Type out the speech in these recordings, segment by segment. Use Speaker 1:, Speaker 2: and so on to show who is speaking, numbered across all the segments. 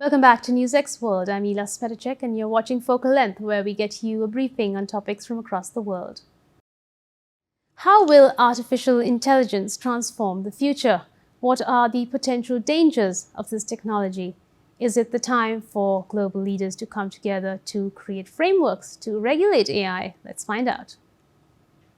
Speaker 1: Welcome back to NewsX World. I'm Ela Spetacek, and you're watching Focal Length, where we get you a briefing on topics from across the world. How will artificial intelligence transform the future? What are the potential dangers of this technology? Is it the time for global leaders to come together to create frameworks to regulate AI? Let's find out.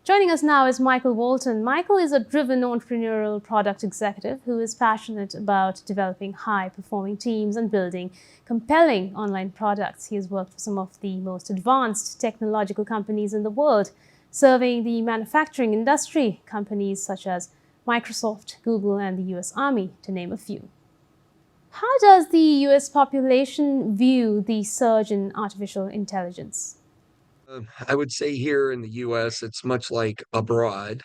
Speaker 1: Joining us now is Michael Walton. Michael is a driven entrepreneurial product executive who is passionate about developing high-performing teams and building compelling online products. He has worked for some of the most advanced technological companies in the world, serving the manufacturing industry, companies such as Microsoft, Google, and the US Army, to name a few. How does the US population view the surge in artificial intelligence?
Speaker 2: I would say here in the US, it's much like abroad.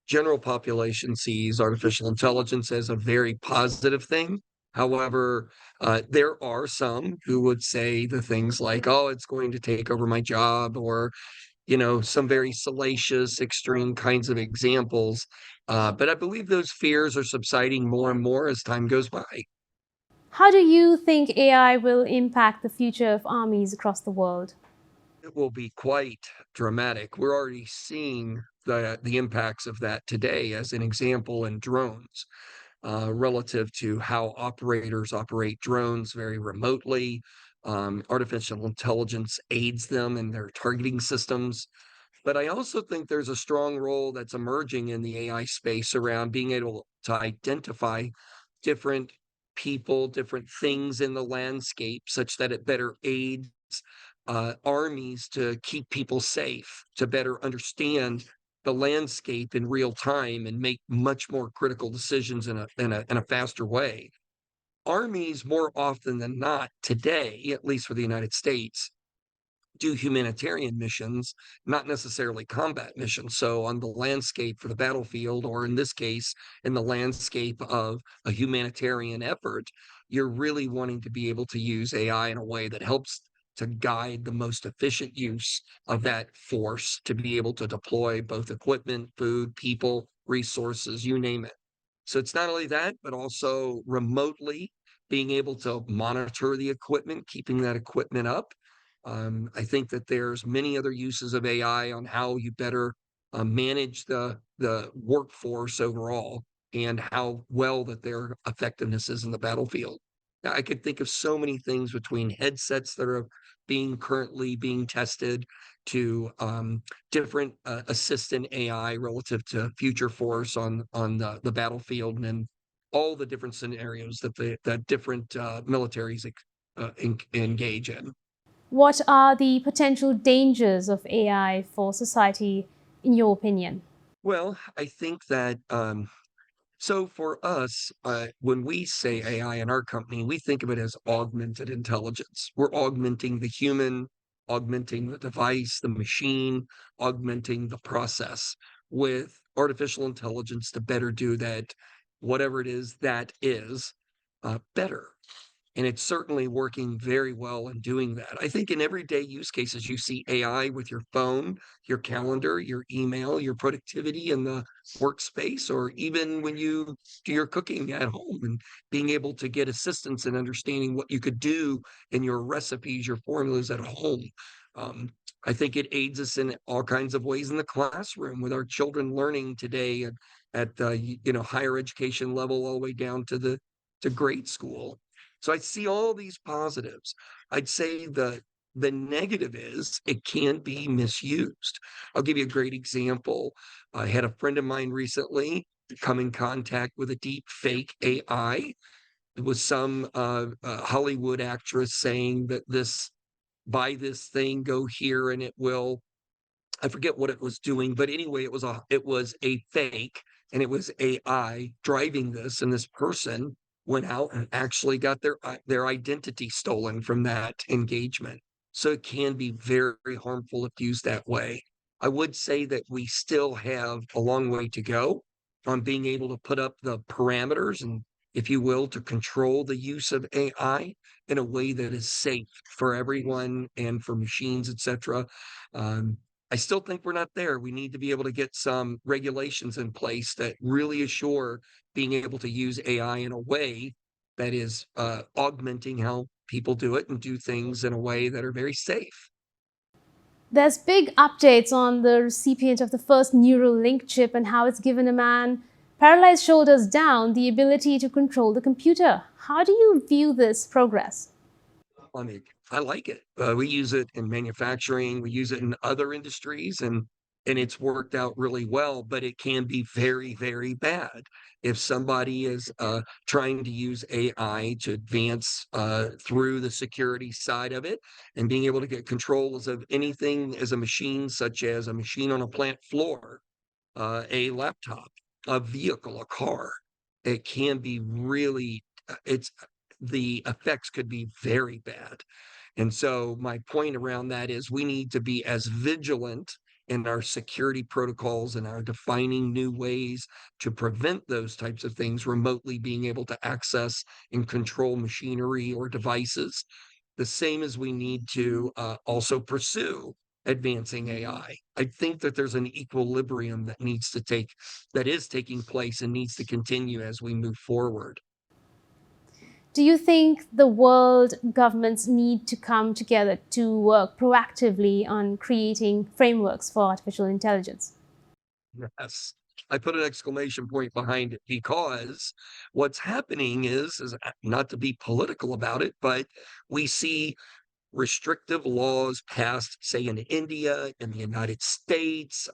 Speaker 2: General population sees artificial intelligence as a very positive thing. However, there are some who would say the things like, oh, it's going to take over my job, or, some very salacious, extreme kinds of examples. But I believe those fears are subsiding more and more as time goes by.
Speaker 1: How do you think AI will impact the future of armies across the world?
Speaker 2: It will be quite dramatic. We're already seeing the impacts of that today, as an example in drones, relative to how operators operate drones very remotely. Artificial intelligence aids them in their targeting systems. But I also think there's a strong role that's emerging in the AI space around being able to identify different people, different things in the landscape, such that it better aids armies to keep people safe, to better understand the landscape in real time and make much more critical decisions in a faster way. Armies, more often than not today, at least for the United States, do humanitarian missions, not necessarily combat missions. So on the landscape for the battlefield, or in this case, in the landscape of a humanitarian effort, you're really wanting to be able to use AI in a way that helps to guide the most efficient use of that force to be able to deploy both equipment, food, people, resources, you name it. So it's not only that, but also remotely being able to monitor the equipment, keeping that equipment up. I think that there's many other uses of AI on how you better manage the workforce overall, and how well that their effectiveness is in the battlefield. Now, I could think of so many things, between headsets that are currently being tested, to different assistant AI relative to future force on the battlefield, and all the different scenarios that different militaries engage in.
Speaker 1: What are the potential dangers of AI for society, in your opinion?
Speaker 2: Well, I think that so for us, when we say AI in our company, we think of it as augmented intelligence. We're augmenting the human, augmenting the device, the machine, augmenting the process with artificial intelligence to better do that, whatever it is that is, better. And it's certainly working very well in doing that. I think in everyday use cases, you see AI with your phone, your calendar, your email, your productivity in the workspace, or even when you do your cooking at home and being able to get assistance in understanding what you could do in your recipes, your formulas at home. Um, I think it aids us in all kinds of ways in the classroom, with our children learning today at the higher education level, all the way down to grade school. So I see all these positives. I'd say the negative is it can be misused. I'll give you a great example. I had a friend of mine recently come in contact with a deep fake AI. It was some Hollywood actress saying that buy this thing, go here, and it will. I forget what it was doing, but anyway, it was a fake, and it was AI driving this, and this person went out and actually got their identity stolen from that engagement. So it can be very, very harmful if used that way. I would say that we still have a long way to go on being able to put up the parameters, and, if you will, to control the use of AI in a way that is safe for everyone and for machines, etc. Um, I still think we're not there. We need to be able to get some regulations in place that really assure being able to use AI in a way that is augmenting how people do it and do things in a way that are very safe.
Speaker 1: There's big updates on the recipient of the first neural link chip and how it's given a man paralyzed shoulders down the ability to control the computer. How do you view this progress?
Speaker 2: I mean, I like it. We use it in manufacturing, we use it in other industries, and it's worked out really well, but it can be very, very bad if somebody is trying to use AI to advance through the security side of it and being able to get controls of anything as a machine, such as a machine on a plant floor, a laptop, a vehicle, a car. It can be really, it's the effects could be very bad. And so my point around that is we need to be as vigilant in our security protocols and our defining new ways to prevent those types of things, remotely being able to access and control machinery or devices, the same as we need to also pursue advancing AI. I think that there's an equilibrium that is taking place and needs to continue as we move forward.
Speaker 1: Do you think the world governments need to come together to work proactively on creating frameworks for artificial intelligence?
Speaker 2: Yes. I put an exclamation point behind it because what's happening is not to be political about it, but we see restrictive laws passed, say, in India, in the United States,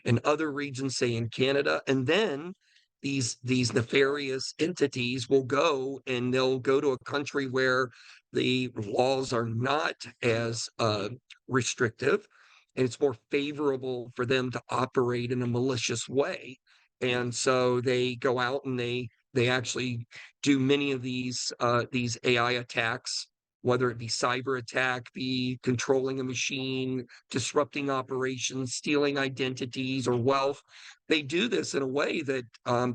Speaker 2: in other regions, say in Canada, and then these nefarious entities will go and they'll go to a country where the laws are not as restrictive, and it's more favorable for them to operate in a malicious way. And so they go out and they actually do many of these AI attacks, whether it be cyber attack, be controlling a machine, disrupting operations, stealing identities or wealth. They do this in a way that,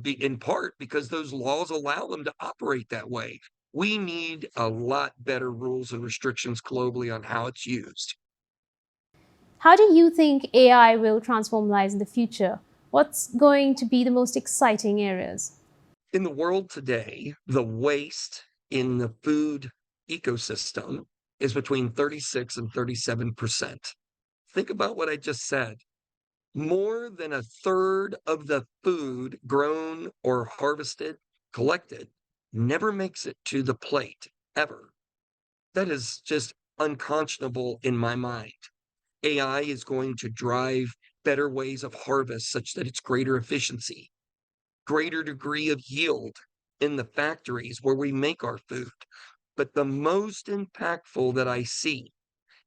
Speaker 2: in part, because those laws allow them to operate that way. We need a lot better rules and restrictions globally on how it's used.
Speaker 1: How do you think AI will transform lives in the future? What's going to be the most exciting areas?
Speaker 2: In the world today, the waste in the food ecosystem is between 36 and 37%. Think about what I just said. More than a third of the food grown or harvested, collected, never makes it to the plate, ever. That is just unconscionable in my mind. AI is going to drive better ways of harvest such that it's greater efficiency, greater degree of yield in the factories where we make our food. But the most impactful that I see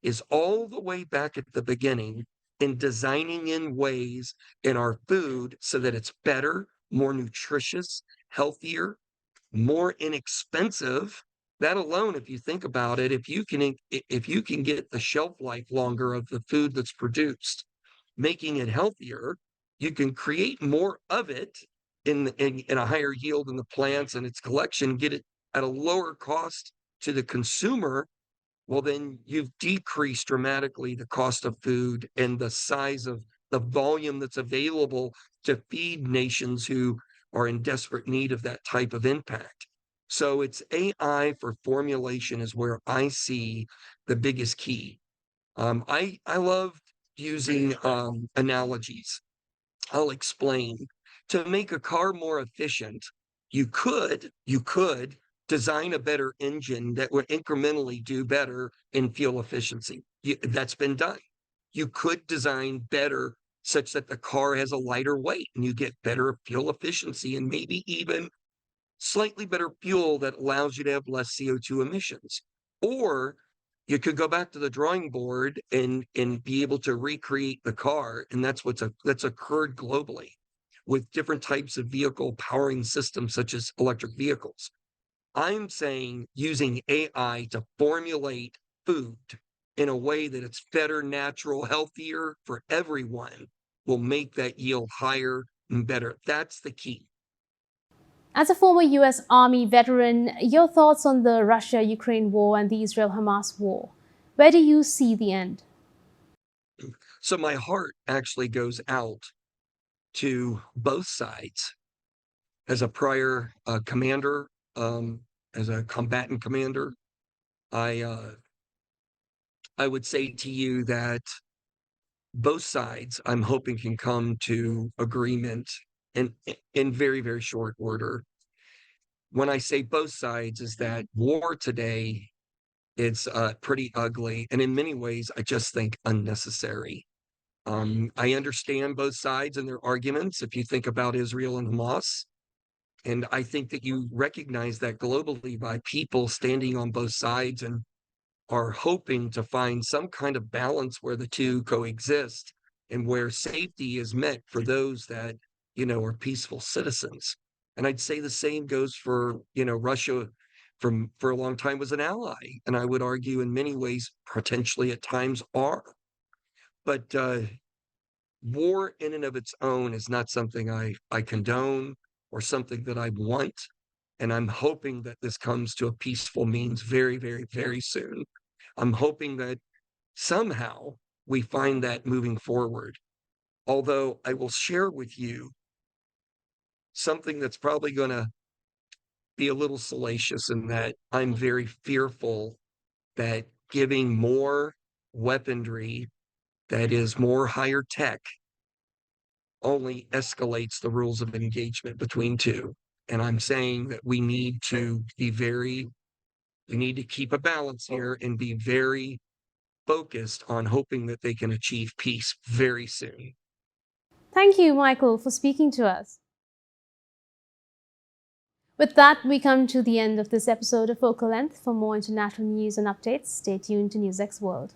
Speaker 2: is all the way back at the beginning in designing in ways in our food so that it's better, more nutritious, healthier, more inexpensive. That alone, if you think about it, if you can get the shelf life longer of the food that's produced, making it healthier, you can create more of it in a higher yield in the plants and its collection, get it at a lower cost to the consumer. Well, then you've decreased dramatically the cost of food and the size of the volume that's available to feed nations who are in desperate need of that type of impact. So it's AI for formulation is where I see the biggest key. I love using analogies. I'll explain. To make a car more efficient, you could design a better engine that would incrementally do better in fuel efficiency. That's been done. You could design better such that the car has a lighter weight and you get better fuel efficiency and maybe even slightly better fuel that allows you to have less CO2 emissions. Or you could go back to the drawing board and be able to recreate the car, and that's occurred globally with different types of vehicle powering systems such as electric vehicles. I'm saying using AI to formulate food in a way that it's better, natural, healthier for everyone will make that yield higher and better. That's the key.
Speaker 1: As a former US Army veteran, your thoughts on the Russia Ukraine war and the Israel Hamas war. Where do you see the end?
Speaker 2: So my heart actually goes out to both sides. As a prior commander, as a combatant commander, I I would say to you that both sides, I'm hoping, can come to agreement in very, very short order. When I say both sides, is that war today, it's pretty ugly, and in many ways, I just think unnecessary. I understand both sides and their arguments. If you think about Israel and Hamas, and I think that you recognize that globally by people standing on both sides and are hoping to find some kind of balance where the two coexist and where safety is met for those that, are peaceful citizens. And I'd say the same goes for, Russia for a long time was an ally. And I would argue in many ways, potentially at times are. But war in and of its own is not something I condone or something that I want. And I'm hoping that this comes to a peaceful means very, very, very soon. I'm hoping that somehow we find that moving forward. Although I will share with you something that's probably going to be a little salacious in that I'm very fearful that giving more weaponry that is more higher tech only escalates the rules of engagement between two. And I'm saying that we need to keep a balance here and be very focused on hoping that they can achieve peace very soon.
Speaker 1: Thank you, Michael, for speaking to us. With that, we come to the end of this episode of Focal Length. For more international news and updates, stay tuned to NewsX World.